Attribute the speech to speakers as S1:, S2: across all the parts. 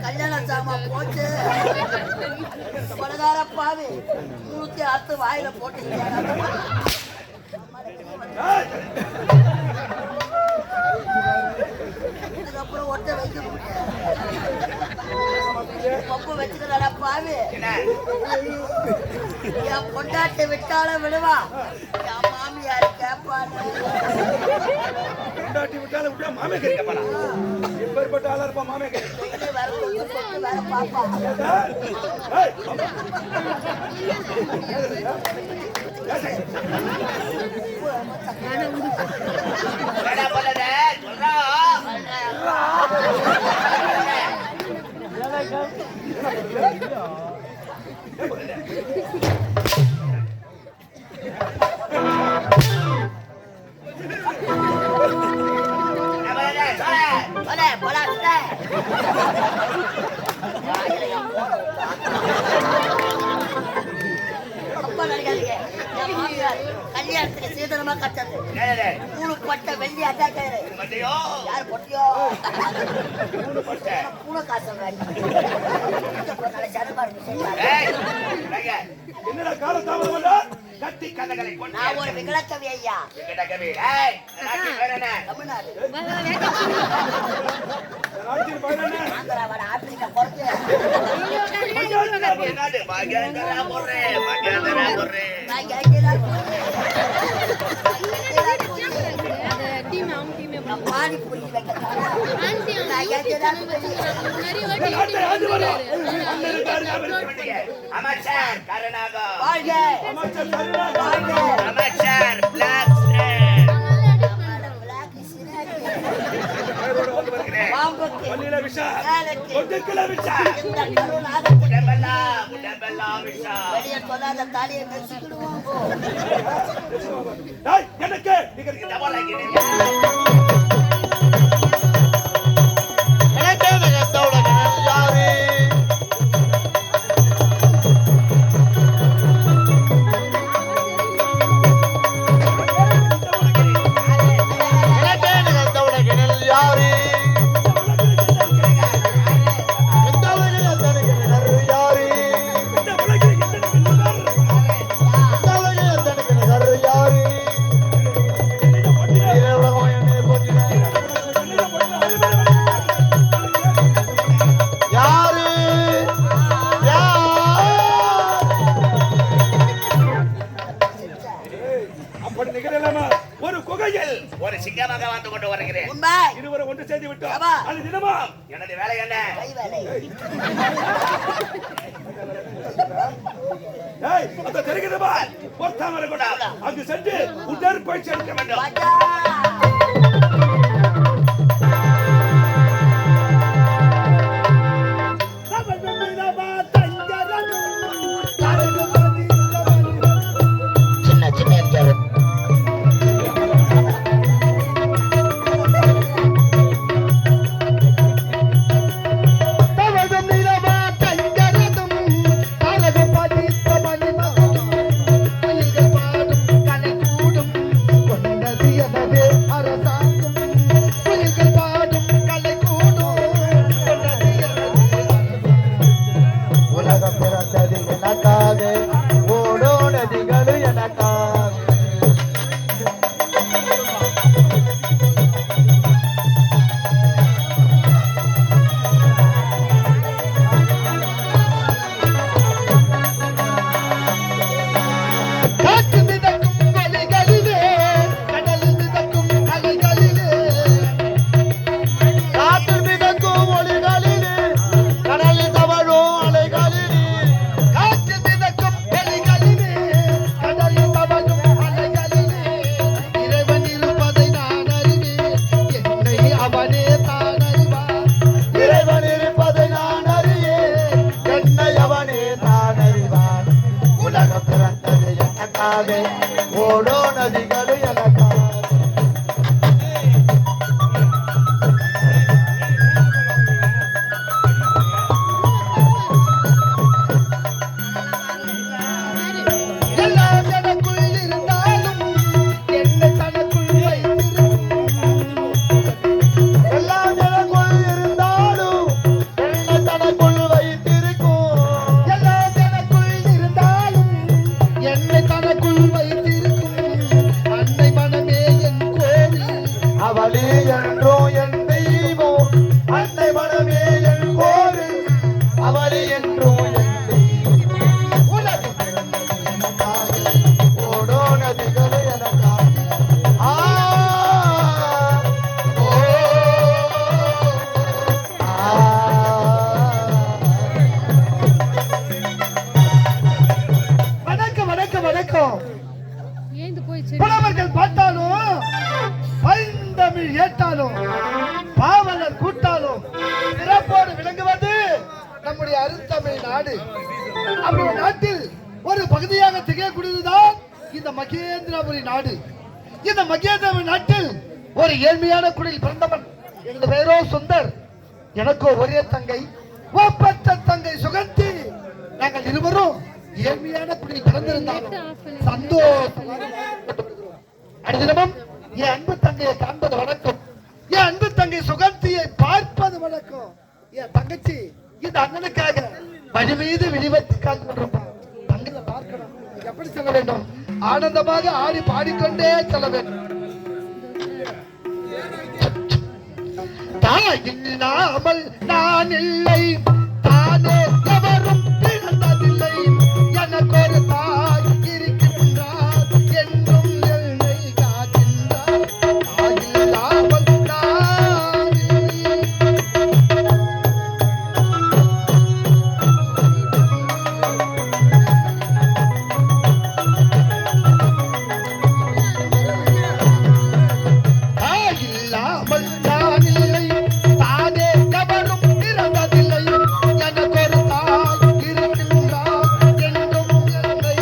S1: கல்யாண சாமா போச்சு கொலகார பாவி 110 வாயில போட்டீங்க. இதுக்கப்புறம் ஒட்ட வைக்க பப்பு வச்சுக்கிறா பாவி. என் பொண்டாட்டி விட்டாலும் விடுவா, என் மாமியாரு கேப்பாரு.
S2: பொண்டாட்டி விட்டாலும் விட்டா மாமே கேட்கப்பா. எப்பேற்பட்ட ஆளா இருப்பா மாமே கேட்க.
S1: வேற பாப்பா கல்யாணத்துக்கு சீதனமா கட்டது 3 பட்ட வெள்ளி அட்டாக்காரு. யாரு பொட்டியோ பூனை காசு
S2: என்னடா கால தாமதம் கட்டி கதைகளை
S1: நான் ஒரு விகடகவி ஐயா.
S2: விகடகவி தமிழ்நாடு
S1: ஆப்பிரிக்கா பொறுத்து பானிபூரி
S2: அமைச்சர் கருணாகர்
S1: அமைச்சர்
S2: இங்கெல்லாமா ஒரு குகையில்
S3: ஒரு சிங்கமாக வந்து கொண்டு வருகிறேன்.
S1: உண்மை.
S2: இருவரை ஒன்று செய்து விட்டோம்.
S1: ஆமா.
S2: அது தினமா
S3: எனது வேலை என்ன?
S1: கை வேலை.
S2: ஏய் அந்த தெரிகிறதா பொத்தாமரை கொண்டா அங்கு சென்று உடற்பயிற்சி எடுக்க வேண்டும்.
S1: வாடா. சின்ன சின்ன எம்ஜிஆர்.
S4: உலகம் பிறந்தது எனக்காக ஓடோ நதிகள் எனக்காக காற்று மிதக்கும் ஒலிகளிலே கடல் மிதக்கும் அலைகளிலே காற்று மிதக்கும் ஒலிகளிலே கடலில் தவழும் அலைகளிலே காற்று மிதக்கும் ஒலிகளிலே கடலில் தவழும் அலைகளிலே இறைவன் இருப்பதை நான் அறிவேன் என்னை அவனே தான் அறிவான் இறைவன் இருப்பதை நான் அறியேன் என்னை அவனே தான் அறிவான் உலகம் பிறந்தது எனக்காக ஓடோ நதிகள் எனக்காக எல்லாம் எனக்குள் இருந்தாலும் என்னை தனக்குள் வைத்திருக்கும் எல்லாம் எனக்குள் இருந்தாலும் என்னை தனக்குள் வைத்திருக்கும் எல்லாம் எனக்குள் இருந்தாலும் என்னை தனக்குள் வைத்திருக்கும் அன்னை மனமே என் கோவில் அவளே என்றோ என் தெய்வம் அன்னை மனமே என் கோவில் அவளே என்றோ என் தெய்வம் உலகம் பிறந்தது எனக்காக ஓடோ நதிகள் எனக்காக ஆ ஓ ஆ வணக்கம் வணக்கம் வணக்கம்
S5: ஏந்து போய் சரி
S4: புலவர்கள் பார்த்தாலும் பைந்தமிழ் ஏற்றாலும் பாவலர் கூட்டாலும் சிறப்போடு விளங்குவது நம்முடைய அருந்தமிழ் நாடு. அப்படி ஒரு நாட்டில் ஒரு பகுதியாக திகழக்கூடியதுதான் இந்த மகேந்திரபுரி நாடு. இந்த மகேந்திரபுரி நாட்டில் ஒரு ஏழ்மையான குடியில் பிறந்தவன். எனது பெயரோ சுந்தர். எனக்கோ ஒரே தங்கை, ஒப்பற்ற தங்கை சுகந்தி. நாங்கள் இருவரும் ஏழ்மையான குடியில் பிறந்திருந்தாலும் சந்தோஷமாக அடிதினமும் என் அன்பு தங்கையை காண்பது வணக்கம், என் அன்பு தங்கை சுகந்தியை பார்ப்பது வணக்கம். என் தங்கச்சி இந்த அண்ணனுக்காக வழி மீது விழிவத்தி காத்து கொண்டிருப்பான். தங்களை பார்க்கணும், எப்படி செல்ல வேண்டும்? ஆனந்தமாக ஆடி பாடிக்கொண்டே செல்ல வேண்டும். தாயில்லாமல் நான் இல்லை, தானே எவரும் பிறந்ததில்லை. எனக்கு ஒரு தாய் இருக்கின்றார், என்றும் என்னை காக்கின்றார். தாயில்லாமல் நான் இல்லை. தாயில்லாமல் நான் இல்லை, தானே எவரும் பிறந்ததில்லை. எனக்கு ஒரு தாய் இருக்கின்றார், என்றும் என்னை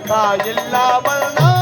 S4: தாய் இல்லாமல் நான்